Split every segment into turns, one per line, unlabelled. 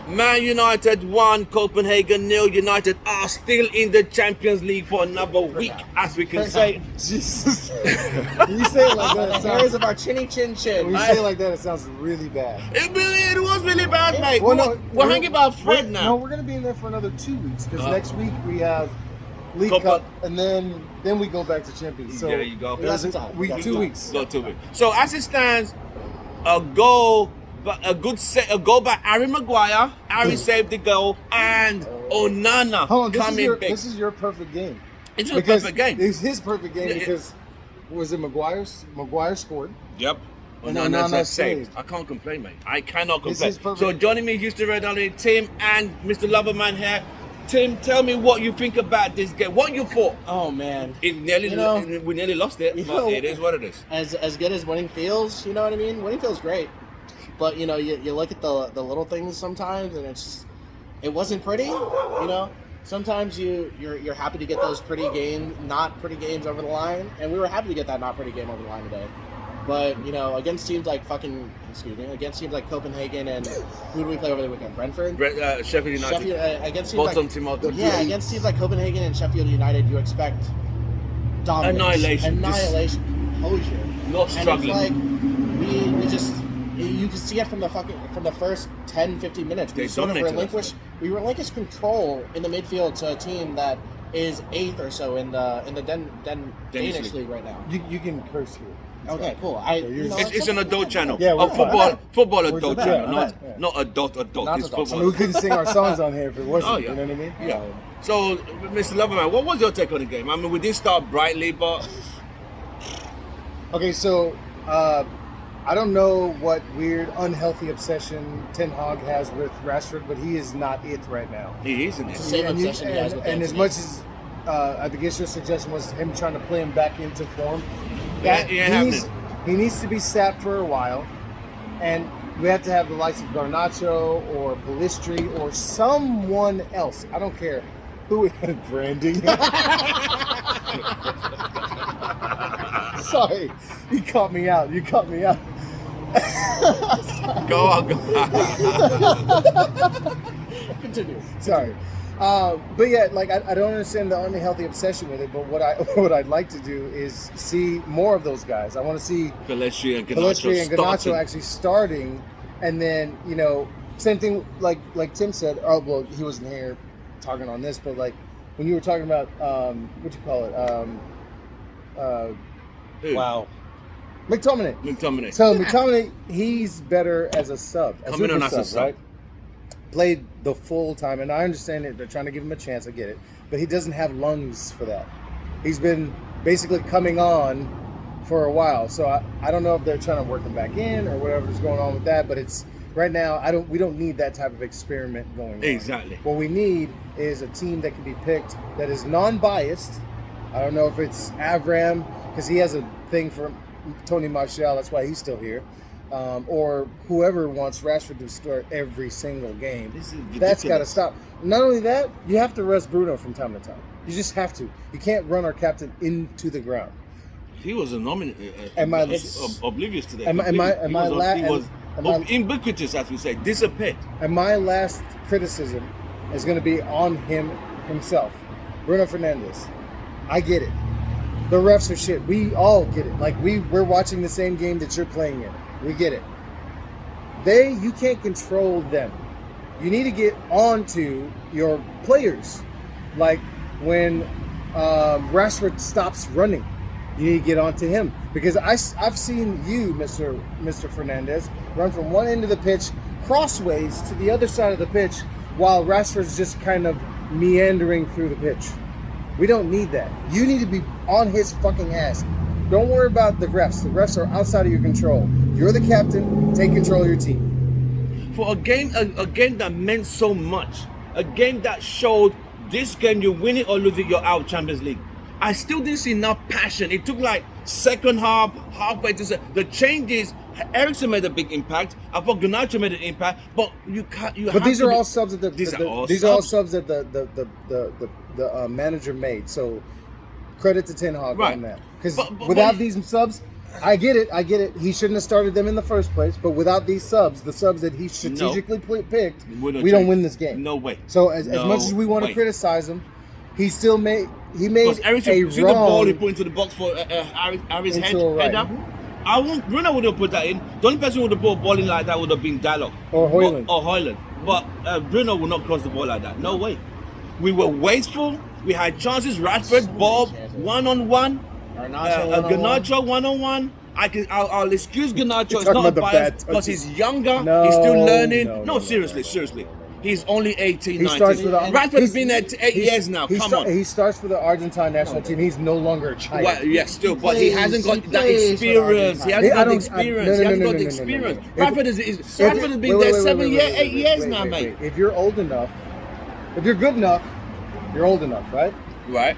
Man United 1, Copenhagen 0. United are still in the Champions League for another week, as we can say.
Jesus. When you say it like that,
the hairs of our chinny chin chin.
when you say it like that, it sounds really bad.
It was really bad, mate.
Well,
we're hanging by a thread now.
No, we're going to be in there for another 2 weeks because next week we have League
Copa.
Cup and then we go back to Champions. So
there you go.
There's a week, 2 weeks.
Go 2 weeks. So as it stands, a goal by Harry Maguire. Harry saved the goal, and Onana
Hold on,
coming back.
this is your perfect game.
It's a perfect game.
It's his perfect game because was it Maguire scored?
Yep.
And
Onana
Onana
saved.
saved.
I can't complain, mate. I cannot
This
complain.
is perfect.
So joining me, Houston Red Army, Tim and Mr. Loverman here. Tim, tell me what you think about this game. What you thought?
Oh man,
We nearly lost it, but it is what it is.
As good as winning feels, you know what I mean. Winning feels great, but you look at the little things sometimes, and it wasn't pretty. Sometimes you're happy to get those not pretty games over the line, and we were happy to get that not pretty game over the line today. But against teams like against teams like Copenhagen and who do we play over the weekend? Brentford,
Sheffield United.
Against teams
Bottom
like
team out there.
against teams like Copenhagen and Sheffield United, you expect dominance, annihilation, composure.
Not struggling.
And it's like we just you can see it from the first 10, 15 minutes. We sort of relinquish control in the midfield to a team that is 8th or so in the Danish league right now.
You can curse here.
Okay, cool.
It's an adult channel.
Yeah,
football adult channel,
right.
not adult.
Not
It's
adult.
I mean, we
football.
couldn't sing our songs on here if it wasn't.
Oh, yeah.
You know what I mean?
Yeah. So, Mr. Loverman, what was your take on the game? I mean, we did start brightly, but
Okay, so I don't know what weird, unhealthy obsession Ten Hag has with Rashford, but he is not it right now.
he isn't it?
Same obsession he has with
and as
Anthony.
much as I guess your suggestion was him trying to play him back into form, that he needs to be sat for a while, and we have to have the likes of Garnacho or Pellistri or someone else. I don't care who branding. Sorry, you caught me out.
Go on.
Continue.
Sorry. But yeah, like I don't understand the unhealthy obsession with it. But what I'd like to do is see more of those guys. I want to see
Pellistri and
Garnacho actually starting, and then same thing like Tim said. Oh well, he wasn't here talking on this, but like when you were talking about what you call it,
Wow.
McTominay. So McTominay, he's better as a sub,
Coming on as a sub.
right? Played the full time, and I understand it. They're trying to give him a chance. I get it, but he doesn't have lungs for that. He's been basically coming on for a while, so I don't know if they're trying to work him back in or whatever's going on with that. But it's right now. We don't need that type of experiment going on.
Exactly.
What we need is a team that can be picked that is non-biased. I don't know if it's Avram because he has a thing for Tony Martial. That's why he's still here. Or whoever wants Rashford to start every single game. That's got to stop. Not only that, you have to rest Bruno from time to time. You just have to. You can't run our captain into the ground.
He was oblivious to that. He was ubiquitous, as we say, disappeared.
And my last criticism is going to be on himself. Bruno Fernandes. I get it. The refs are shit. We all get it. Like we're watching the same game that you're playing in. We get it. You can't control them. You need to get onto your players. Like when Rashford stops running, you need to get onto him. Because I've seen you, Mr. Fernandez, run from one end of the pitch crossways to the other side of the pitch while Rashford's just kind of meandering through the pitch. We don't need that. You need to be on his fucking ass. Don't worry about the refs. The refs are outside of your control. You're the captain. Take control of your team.
For a game that meant so much, a game that showed this game you win it or lose it, you're out Champions League. I still didn't see enough passion. It took like second half, halfway to the changes. Eriksen made a big impact. I thought Garnacho made an impact, but you can't.
But these are all subs that
these are all
subs that the manager made. So credit to Ten Hag on that. Because without these subs, I get it. He shouldn't have started them in the first place. But without these subs, the subs that he strategically picked, we don't win this game.
No way.
So as much as we want to criticize him, he still made a
Ericsson, see the
wrong.
ball he put into the box for Harry's head up. Bruno would have put that in. The only person who would have put a ball in like that would have been Dalot
Or Højlund.
But Bruno would not cross the ball like that. No way. We were wasteful. We had chances. Rashford, Bob, one-on-one. Garnacho, one-on-one. I'll excuse Garnacho. It's not a bias because he's younger. He's still learning. No, seriously. He's only 18, 19. Rashford has been there 8 years now. Come on.
He starts for the Argentine national team. He's no longer a child.
Well, yes, still, but he hasn't got that experience. He hasn't got the experience. Rashford has been there 8 years now, mate.
If you're old enough, if you're good enough, you're old enough, right?
Right.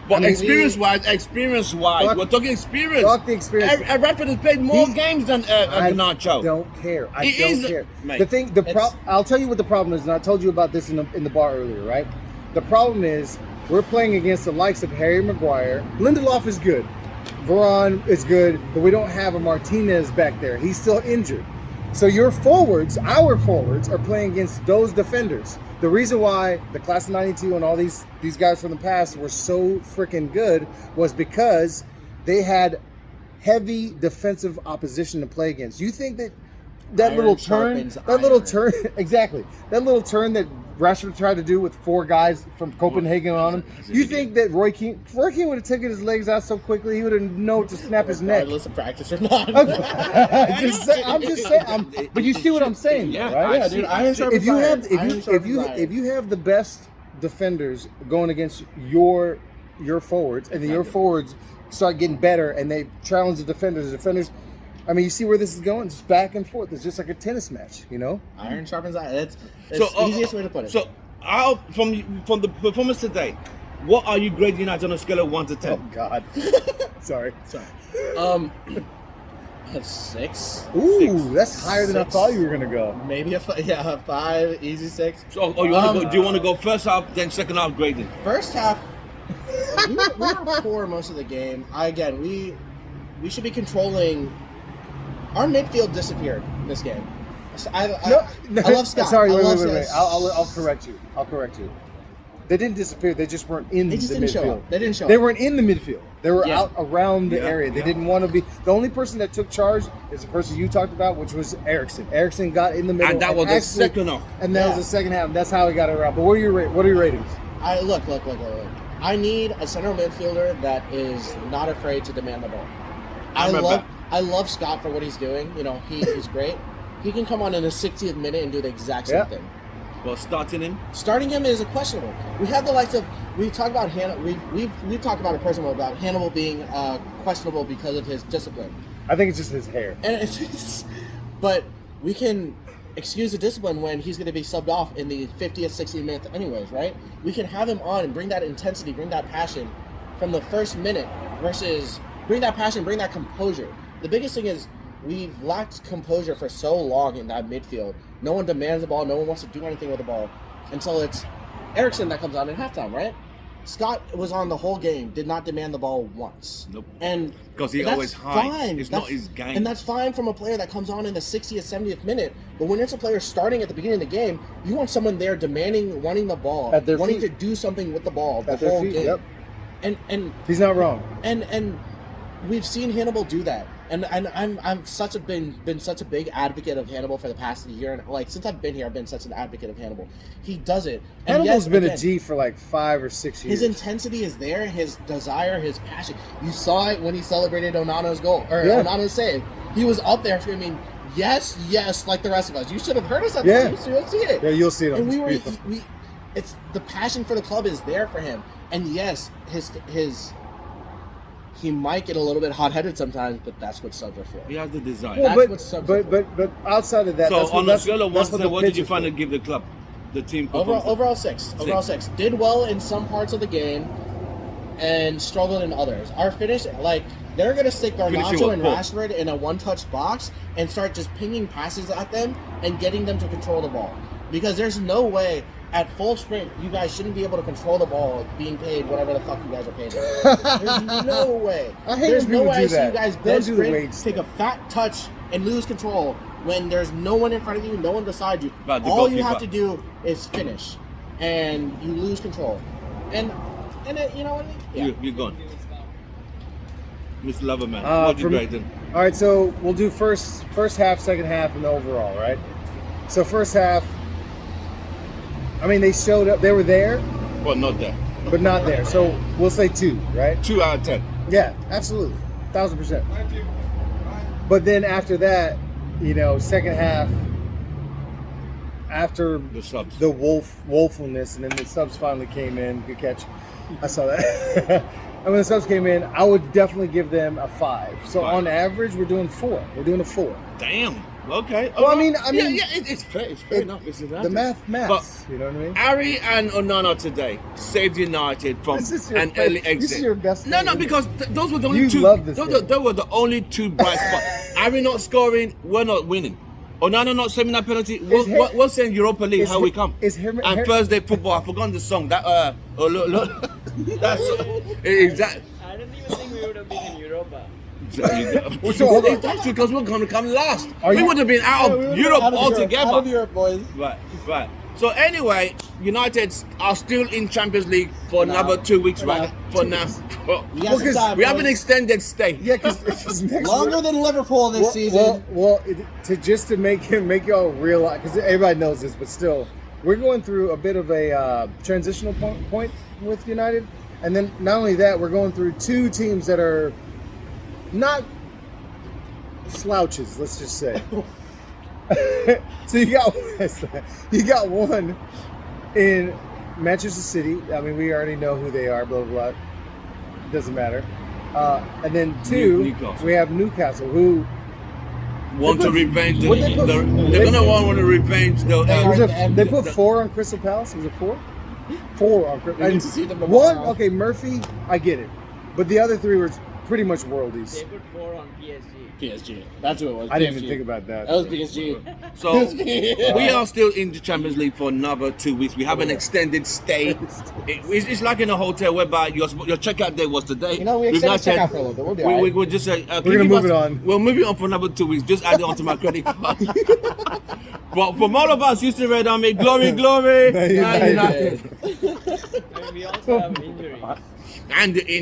But experience-wise, we're talking experience.
Talk the experience.
Rashford has played more games than Garnacho.
I don't care. I don't care. Mate. I'll tell you what the problem is, and I told you about this in the bar earlier, right? The problem is we're playing against the likes of Harry Maguire. Lindelof is good. Varane is good, but we don't have a Martinez back there. He's still injured. So our forwards, are playing against those defenders. The reason why the class of 92 and all these guys from the past were so freaking good was because they had heavy defensive opposition to play against. You think that little turn, exactly, that little turn that Rashford tried to do with 4 guys from Copenhagen on him. You think that Roy Keane would have taken his legs out so quickly he would have known to snap his neck?
Regardless of practice or not.
I'm just saying. But you see what I'm saying, right?
Yeah, dude.
If you have the best defenders going against your forwards, and then your forwards start getting better, and they challenge the defenders. I mean, you see where this is going? It's back and forth. It's just like a tennis match, you know?
Iron sharpens iron. That's the easiest way to put it.
So, from the performance today, what are you grading United on a scale of 1 to 10?
Oh, God. Sorry.
A 6.
Ooh, that's higher than I thought you were going to go.
Maybe a 5, easy 6.
So, do you want to go first half, then second half grading?
First half, we were poor most of the game. We should be controlling. Our midfield disappeared in this game. I love Scott.
Sorry, wait. I'll correct you. They didn't disappear. They just weren't in the midfield.
They didn't show up.
They weren't in the midfield. They were out around the area. They didn't want to be. The only person that took charge is the person you talked about, which was Ericsson. Ericsson got in the middle.
And that was the second half.
And that was the second half. That's how he got it around. But what are your ratings?
Look. I need a center midfielder that is not afraid to demand the ball. I love Scott for what he's doing. You know, he's great. He can come on in the 60th minute and do the exact same thing.
Well, starting him
is a questionable. We have the likes of we've talked about we've talked about it personally about Hannibal being questionable because of his discipline.
I think it's just his hair.
But we can excuse the discipline when he's going to be subbed off in the 50th, 60th minute anyways, right? We can have him on and bring that intensity, bring that passion from the first minute versus bring that passion, bring that composure. The biggest thing is we've lacked composure for so long in that midfield. No one demands the ball. No one wants to do anything with the ball until it's Ericsson that comes on at halftime, right? Scott was on the whole game, did not demand the ball once.
Nope.
And
because he always hides. It's not his game.
And that's fine from a player that comes on in the 60th, 70th minute. But when it's a player starting at the beginning of the game, you want someone there demanding, wanting the ball, wanting to do something with the ball the whole game.
Yep.
And
he's not wrong.
And we've seen Hannibal do that. And I'm been such a big advocate of Hannibal for the past year, and like since I've been here, I've been such an advocate of Hannibal. He does it. And
Hannibal's been a G for like 5 or 6 years.
His intensity is there, his desire, his passion. You saw it when he celebrated Onana's goal or Onana's save. He was up there screaming, "Yes, yes!" like the rest of us. You should have heard us at the time. You'll see it.
Yeah, you'll see it.
And it's the passion for the club is there for him. And yes, he might get a little bit hot-headed sometimes, but that's what subs are for.
He has the desire.
Well, but outside of that,
so on a scale of 1 to 10, what did you finally give the club, the team?
Overall 6. Overall 6. Did well in some parts of the game, and struggled in others. Our finish, like they're gonna stick Garnacho and Rashford in a one-touch box and start just pinging passes at them and getting them to control the ball. Because there's no way at full sprint, you guys shouldn't be able to control the ball being paid whatever the fuck you guys are paid. There's no way.
I hate
There's
when
no
people
way
do
I see
that.
you guys
Don't
dead
do the
sprint,
wage
take
thing.
a fat touch, and lose control when there's no one in front of you, no one beside you.
But the
All you
goalkeeper.
have to do is finish, and you lose control. And it, you know what? Yeah.
You're gone. Mr. Loverman,
Uh,
what you
from-
rating?
All right, so we'll do first half, second half, and the overall, right? So first half, I mean, they showed up. They were there,
Well, not there.
but not there. So we'll say 2, right?
2 out of 10.
Yeah, absolutely, 1,000%. But then after that, you know, second half, after
The subs.
the woefulness, and then the subs finally came in. Good catch. I saw that. And when the subs came in, I would definitely give them a 5. So
5.
on average, we're doing 4. We're doing a 4.
Damn. Okay.
Well, I
alright.
mean-
yeah, it's fair. It's fair enough. It's
The maths. You know what I mean?
Ari and Onana today saved United from
This is your
an
favorite-
early exit.
this is your best
No,
game.
because those were the only
You
two.
love this
Those,
game.
they were the only 2 bright spots. Ari not scoring, we're not winning. Onana not saving that penalty. We're saying Europa League, how we come. And Thursday football. I've forgotten the song. That oh look. That's exactly.
I don't even think we would have been in Europa.
So hold on.
That's because we're going to come last.
Are
We
you-
would have been out of Europe altogether.
Out of Europe, boys.
Right. So anyway, United are still in Champions League for another 2 weeks, right? For now.
We got some time,
We have an
boys.
extended stay.
Yeah, because next
Longer than Liverpool this season.
to make y'all realize, because everybody knows this, but still, we're going through a bit of a transitional point with United, and then not only that, we're going through 2 teams that are not slouches. Let's just say. So you got one in Manchester City. I mean, we already know who they are. Blah blah blah. Doesn't matter. And then 2,
Newcastle.
we have Newcastle, who
Want to revenge?
what they put-
They're gonna want to revenge the.
they put 4 on Crystal Palace. Was it 4? 4 on Crystal.
We need to see them tomorrow.
1, okay, Murphy, I get it, but the other 3 were pretty much
They
worldies.
put 4 on PSG.
PSG. That's who it was.
I didn't
PSG.
even think about that.
That was PSG.
So we are still in the Champions League for another 2 weeks. We have an extended stay. It's like in a hotel whereby your checkout day was today.
You know, we
We've
extended
not
checkout for a little bit. We'll be
we,
alright.
we'll just say
We're gonna move it on.
We'll move it on for another 2 weeks. Just add it onto my credit card. But from all of us, Houston Red Army, glory, glory,
Man
Man
United.
United.
I mean, we also have injuries.
And in